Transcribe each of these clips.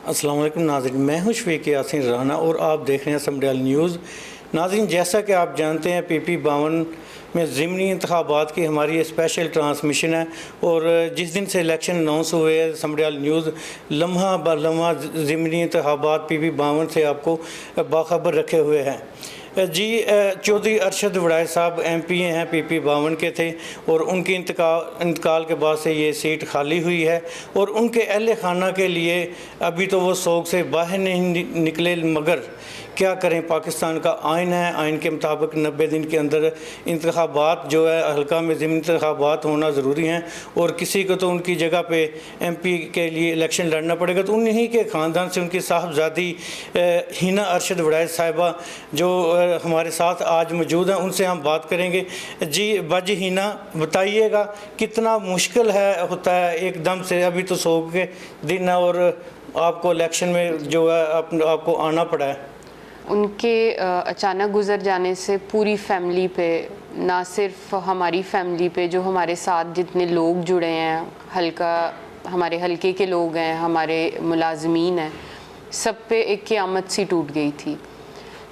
अस्सलाम वालेकुम नाज़रीन, मैं हूं शफीक यासीन राना और आप देख रहे हैं समडियाल न्यूज़। नाज़रीन, जैसा कि आप जानते हैं PP52 में ज़िमनी इंतखाबात की हमारी ये स्पेशल ट्रांसमिशन है और जिस दिन से इलेक्शन अनाउंस हुए हैं समडियाल न्यूज़ लम्हा ब लम्हा ज़िमनी इंतखाबात PP52 से आपको बाखबर रखे हुए हैं। जी, चौधरी अरशद वड़ाई साहब MP हैं, PP52 के थे और उनके इंतकाल के बाद से ये सीट खाली हुई है और उनके अहल खाना के लिए अभी तो वो सोग से बाहर नहीं निकले, मगर क्या करें, पाकिस्तान का आइन है, आइन के मुताबिक 90 दिन के अंदर इंतखाबात जो है हल्का में ज़िमनी इंतखाबात होना ज़रूरी हैं और किसी को तो उनकी जगह पे MP के लिए इलेक्शन लड़ना पड़ेगा। तो उन्हीं के ख़ानदान से उनकी साहबजादी हिना अरशद वड़ाई साहिबा जो हमारे साथ आज मौजूद हैं, उनसे हम बात करेंगे। जी बाजी हिना, बताइएगा कितना मुश्किल है होता है एकदम से, अभी तो सोग के दिन है और आपको इलेक्शन में जो है आपको आना पड़ा है। उनके अचानक गुज़र जाने से पूरी फैमिली पे, ना सिर्फ हमारी फैमिली पे, जो हमारे साथ जितने लोग जुड़े हैं, हमारे हलके के लोग हैं, हमारे मुलाजमीन हैं, सब पे एक क़यामत सी टूट गई थी।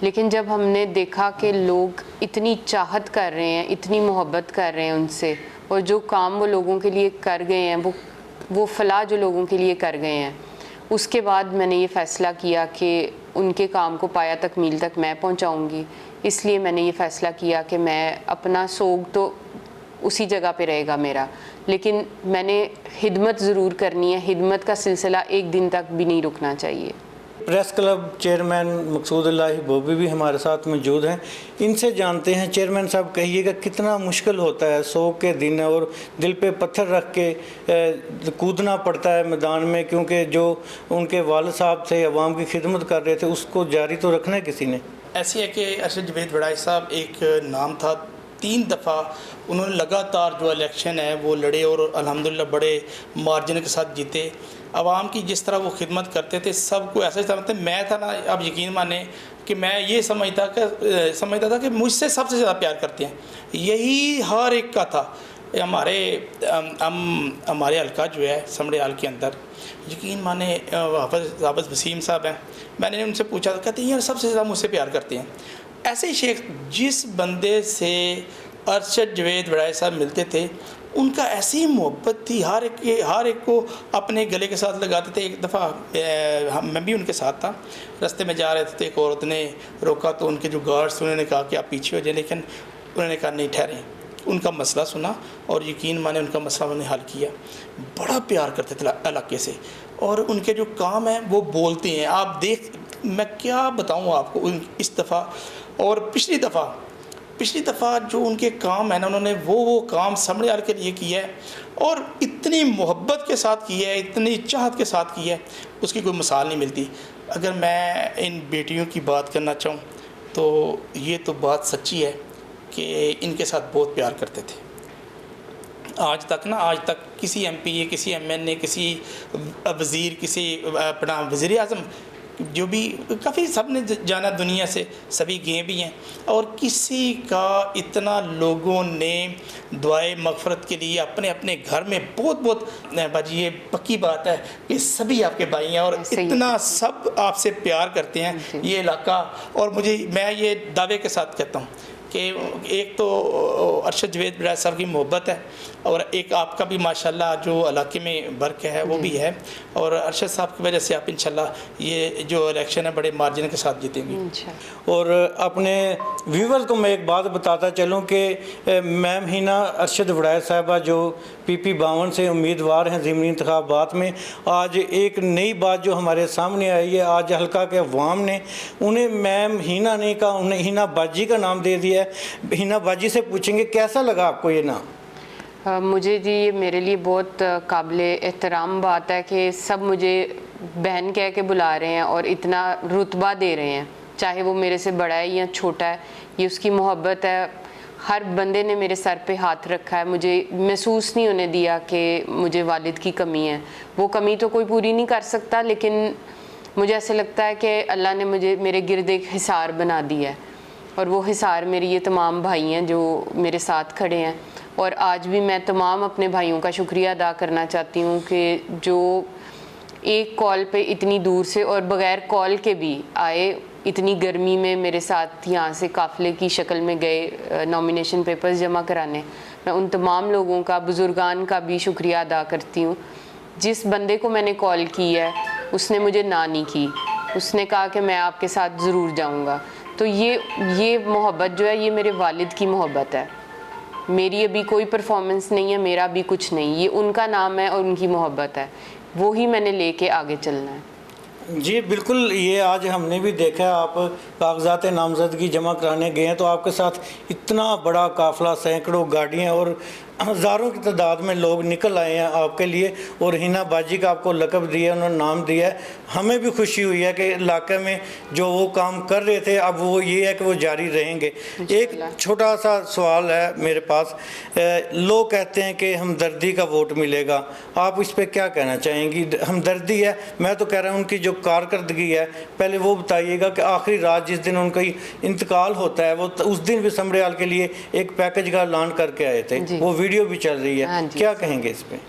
लेकिन जब हमने देखा कि लोग इतनी चाहत कर रहे हैं, इतनी मोहब्बत कर रहे हैं उनसे, और जो काम वो लोगों के लिए कर गए हैं, वो फलाह जो लोगों के लिए कर गए हैं, उसके बाद मैंने ये फ़ैसला किया कि उनके काम को पाया तकमील तक मैं पहुंचाऊंगी। इसलिए मैंने ये फ़ैसला किया कि मैं अपना सोग तो उसी जगह पे रहेगा मेरा, लेकिन मैंने हिदमत ज़रूर करनी है। हिदमत का सिलसिला एक दिन तक भी नहीं रुकना चाहिए। प्रेस क्लब चेयरमैन मकसूद इलाही बोबी भी हमारे साथ मौजूद हैं, इनसे जानते हैं। चेयरमैन साहब, कहिएगा कितना मुश्किल होता है, सोग के दिन है और दिल पे पत्थर रख के कूदना पड़ता है मैदान में, क्योंकि जो उनके वालिद साहब थे अवाम की खिदमत कर रहे थे, उसको जारी तो रखना है किसी ने। ऐसी है कि अरशद जवेद वड़ाई साहब एक नाम था, 3 दफ़ा उन्होंने लगातार जो इलेक्शन है वो लड़े और अल्हम्दुलिल्लाह बड़े मार्जिन के साथ जीते। आवाम की जिस तरह वो खिदमत करते थे, सबको ऐसा समझते, मैं था ना, आप यकीन माने कि मैं ये समझता था कि मुझसे सबसे ज़्यादा प्यार करते हैं। यही हर एक का था। हमारे हल्का जो है समडियाल के अंदर, यकीन माने हाफ़िज़ वसीम साहब हैं, मैंने उनसे पूछा, कहते हैं यार सबसे ज़्यादा मुझसे प्यार करते हैं। ऐसे ही शेख, जिस बंदे से अरशद जवेद वड़ाई साहब मिलते थे, उनका ऐसी मोहब्बत थी, हर एक को अपने गले के साथ लगाते थे। एक दफ़ा मैं भी उनके साथ था, रास्ते में जा रहे थे तो एक औरत ने रोका, तो उनके जो गार्ड्स उन्होंने कहा कि आप पीछे हो जाए, लेकिन उन्होंने कहा नहीं, ठहरें। उनका मसला सुना और यकीन माने उनका मसला उन्होंने हल किया। बड़ा प्यार करते थे इलाके से और उनके जो काम हैं वो बोलते हैं। आप देख, मैं क्या बताऊँ आपको इस दफ़ा और पिछली दफ़ा जो उनके काम है ना, उन्होंने वो काम समडियाल के लिए किया है और इतनी मोहब्बत के साथ किया है, इतनी चाहत के साथ किया है, उसकी कोई मिसाल नहीं मिलती। अगर मैं इन बेटियों की बात करना चाहूँ तो ये तो बात सच्ची है कि इनके साथ बहुत प्यार करते थे। आज तक किसी MP, किसी MNA, किसी वज़ीर, किसी अपना वज़ीर आज़म, जो भी काफ़ी सब ने जाना दुनिया से, सभी गए भी हैं, और किसी का इतना लोगों ने दुआए मग़फ़रत के लिए अपने अपने घर में बहुत बाजी, ये पक्की बात है कि सभी आपके भाई हैं और इतना सब आपसे प्यार करते हैं ये इलाका। और मैं ये दावे के साथ कहता हूँ कि एक तो अरशद जवेद वड़ाई साहब की मोहब्बत है और एक आपका भी माशाल्लाह जो इलाके में बर्क है वो भी है, और अरशद साहब की वजह से आप इंशाल्लाह ये जो इलेक्शन है बड़े मार्जिन के साथ जीतेंगे। और अपने व्यूवर्स को मैं एक बात बताता चलूँ कि मैम हिना अरशद वड़ाई साहिबा जो PP52 से उम्मीदवार हैं ज़िमनी इंतखाबात में, आज एक नई बात जो हमारे सामने आई है, आज हल्का के अवाम ने उन्हें मैम हिना नहीं कहा, उन्हें हिना बाजी का नाम दे दिया है। हिना बाजी से पूछेंगे कैसा लगा आपको ये नाम? मुझे जी ये मेरे लिए बहुत काबिल एहतराम बात है कि सब मुझे बहन कह के बुला रहे हैं और इतना रुतबा दे रहे हैं, चाहे वो मेरे से बड़ा है या छोटा है, ये उसकी मोहब्बत है। हर बंदे ने मेरे सर पे हाथ रखा है, मुझे महसूस नहीं होने दिया कि मुझे वालिद की कमी है। वो कमी तो कोई पूरी नहीं कर सकता, लेकिन मुझे ऐसे लगता है कि अल्लाह ने मुझे मेरे गिर्द एक हिसार बना दिया है, और वो हिसार मेरे ये तमाम भाई हैं जो मेरे साथ खड़े हैं। और आज भी मैं तमाम अपने भाइयों का शुक्रिया अदा करना चाहती हूँ कि जो एक कॉल पे इतनी दूर से और बगैर कॉल के भी आए, इतनी गर्मी में मेरे साथ यहाँ से काफ़िले की शक्ल में गए नॉमिनेशन पेपर्स जमा कराने। मैं उन तमाम लोगों का, बुज़ुर्गान का भी शुक्रिया अदा करती हूँ। जिस बंदे को मैंने कॉल की है उसने मुझे ना नहीं की, उसने कहा कि मैं आपके साथ ज़रूर जाऊँगा। तो ये मोहब्बत जो है ये मेरे वालिद की मोहब्बत है। मेरी अभी कोई परफॉर्मेंस नहीं है, मेरा भी कुछ नहीं, ये उनका नाम है और उनकी मोहब्बत है, वो ही मैंने लेके आगे चलना है। जी बिल्कुल, ये आज हमने भी देखा, आप कागजात नामजदगी जमा कराने गए हैं तो आपके साथ इतना बड़ा काफ़िला, सैकड़ों गाड़ियाँ और हज़ारों की तादाद में लोग निकल आए हैं आपके लिए, और हिना बाजी का आपको लक़ब दिया, उन्होंने नाम दिया है। हमें भी खुशी हुई है कि इलाके में जो वो काम कर रहे थे अब वो ये है कि वो जारी रहेंगे। एक छोटा सा सवाल है मेरे पास, लोग कहते हैं कि हमदर्दी का वोट मिलेगा, आप इस पर क्या कहना चाहेंगी? हमदर्दी है, मैं तो कह रहा हूँ उनकी जो कारकर्दगी है, पहले वो बताइएगा कि आखिरी रात जिस दिन उनका इंतकाल होता है वो उस दिन भी समड़ियाल के लिए एक पैकेज का ऐलान करके आए थे, वो वीडियो भी चल रही है, क्या कहेंगे इस पे?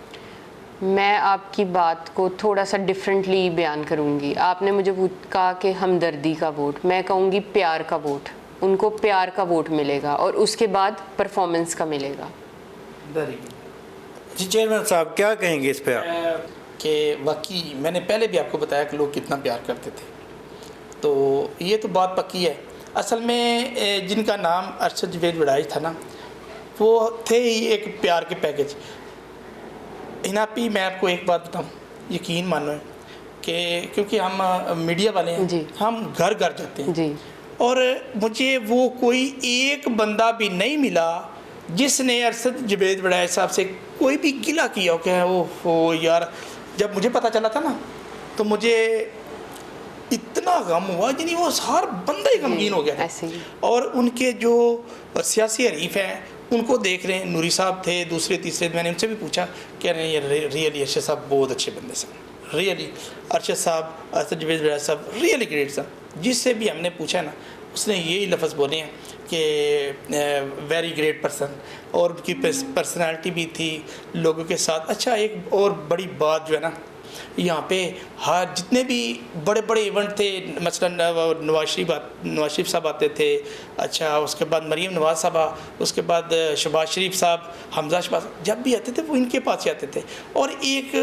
मैं आपकी बात को थोड़ा सा डिफरेंटली बयान करूंगी। आपने मुझे कहा कि हमदर्दी का वोट, मैं कहूँगी प्यार का वोट। उनको प्यार का वोट मिलेगा और उसके बाद परफॉर्मेंस का मिलेगा। जी चेयरमैन साहब क्या कहेंगे इस पे आप? कि वाकई मैंने पहले भी आपको बताया कि लोग कितना प्यार करते थे, तो ये तो बात पक्की है। असल में जिनका नाम अरशद जुबैर वड़ाई था ना, वो थे ही एक प्यार के पैकेज। हिनापी मैं आपको एक बात बताऊं, यकीन मानो कि क्योंकि हम मीडिया वाले हैं, हम घर घर जाते हैं जी। और मुझे वो कोई एक बंदा भी नहीं मिला जिसने अरशद जुबैर वड़ाई साहब से कोई भी गिला किया हो कि वो यार, जब मुझे पता चला था ना तो मुझे इतना गम हुआ, यानी वो हर बंदा ही गमगीन हो गया था। और उनके जो सियासी हरीफ हैं उनको देख रहे हैं, नूरी साहब थे, दूसरे तीसरे, मैंने उनसे भी पूछा, कह रहे हैं ये रियली अरशद साहब बहुत अच्छे बंदे साहब, रियली अरशद साहब, अरशद जुबैर वड़ाई साहब रियली ग्रेट साहब। जिससे भी हमने पूछा ना उसने यही लफ्ज़ बोले हैं कि वेरी ग्रेट पर्सन, और उनकी पर्सनालिटी भी थी लोगों के साथ। अच्छा, एक और बड़ी बात जो है ना, यहाँ पे हर जितने भी बड़े बड़े इवेंट थे, मसलन नवाज शरीफ साहब आते थे, अच्छा उसके बाद मरीम नवाज साहबा, उसके बाद शहबाज शरीफ साहब, हमजा शहबाज, जब भी आते थे वो इनके पास ही आते थे। और एक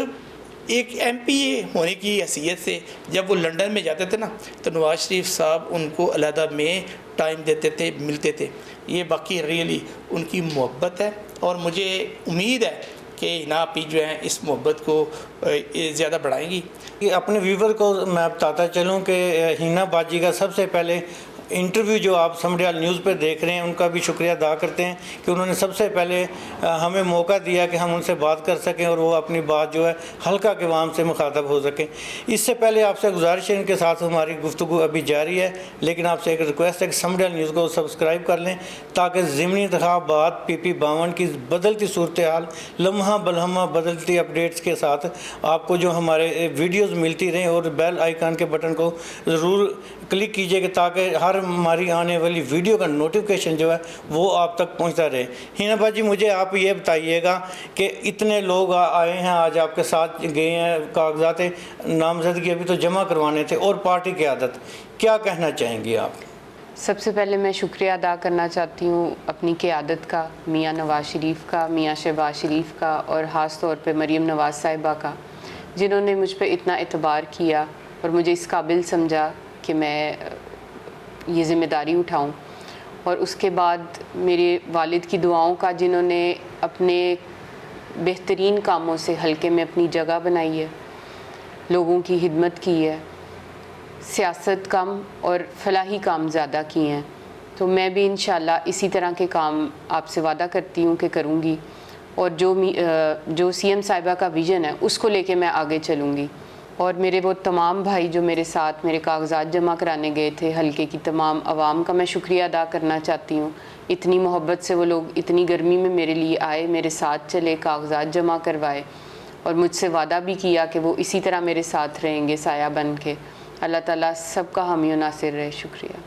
MPA होने की हैसियत से जब वो लंदन में जाते थे ना तो नवाज शरीफ साहब उनको अलहदा में टाइम देते थे, मिलते थे। ये बाकी रियली उनकी मोहब्बत है, और मुझे उम्मीद है कि हिनापी जो है इस मोहब्बत को ज़्यादा बढ़ाएंगी। अपने व्यूवर को मैं बताता चलूँ कि हिना बाजी का सबसे पहले इंटरव्यू जो आप समड़ियाल न्यूज़ पे देख रहे हैं उनका भी शुक्रिया अदा करते हैं कि उन्होंने सबसे पहले हमें मौका दिया कि हम उनसे बात कर सकें और वो अपनी बात जो है हल्का के वाम से मुखातब हो सकें। इससे पहले आपसे गुजारिश है, इनके साथ हमारी गुफ्तगू अभी जारी है, लेकिन आपसे एक रिक्वेस्ट है कि समड़ियाल न्यूज़ को सब्सक्राइब कर लें ताकि ज़िमनी इंतखाबात PP 52 की बदलती सूरत हाल, लम्हा बलहमा बदलती अपडेट्स के साथ आपको जो हमारे वीडियोज़ मिलती रहें, और बेल आइकन के बटन को ज़रूर क्लिक कीजिएगा ताकि हर हमारी आने वाली वीडियो का नोटिफिकेशन जो है वो आप तक पहुंचता रहे। हिना बाजी, मुझे आप ये बताइएगा कि इतने लोग आए हैं आज आपके साथ, गए हैं कागजात नामजदगी अभी तो जमा करवाने थे, और पार्टी की आदत, क्या कहना चाहेंगी आप? सबसे पहले मैं शुक्रिया अदा करना चाहती हूँ अपनी क़यादत का, मियाँ नवाज शरीफ का, मियाँ शहबाज शरीफ का, और ख़ास तौर पे मरीम नवाज साहिबा का, जिन्होंने मुझ पर इतना एतबार किया और मुझे इस काबिल समझा कि मैं ये ज़िम्मेदारी उठाऊं। और उसके बाद मेरे वालिद की दुआओं का, जिन्होंने अपने बेहतरीन कामों से हल्के में अपनी जगह बनाई है, लोगों की खिदमत की है, सियासत कम और फलाही काम ज़्यादा किए हैं। तो मैं भी इंशाल्लाह इसी तरह के काम आपसे वादा करती हूँ कि करूँगी, और जो CM साहिबा का विज़न है उसको लेके मैं आगे चलूँगी। और मेरे वो तमाम भाई जो मेरे साथ मेरे कागजात जमा कराने गए थे, हल्के की तमाम आवाम का मैं शुक्रिया अदा करना चाहती हूँ। इतनी मोहब्बत से वो लोग इतनी गर्मी में मेरे लिए आए, मेरे साथ चले, कागजात जमा करवाए, और मुझसे वादा भी किया कि वो इसी तरह मेरे साथ रहेंगे साया बन के। अल्लाह ताला सबका हामी और नासिर रहे। शुक्रिया।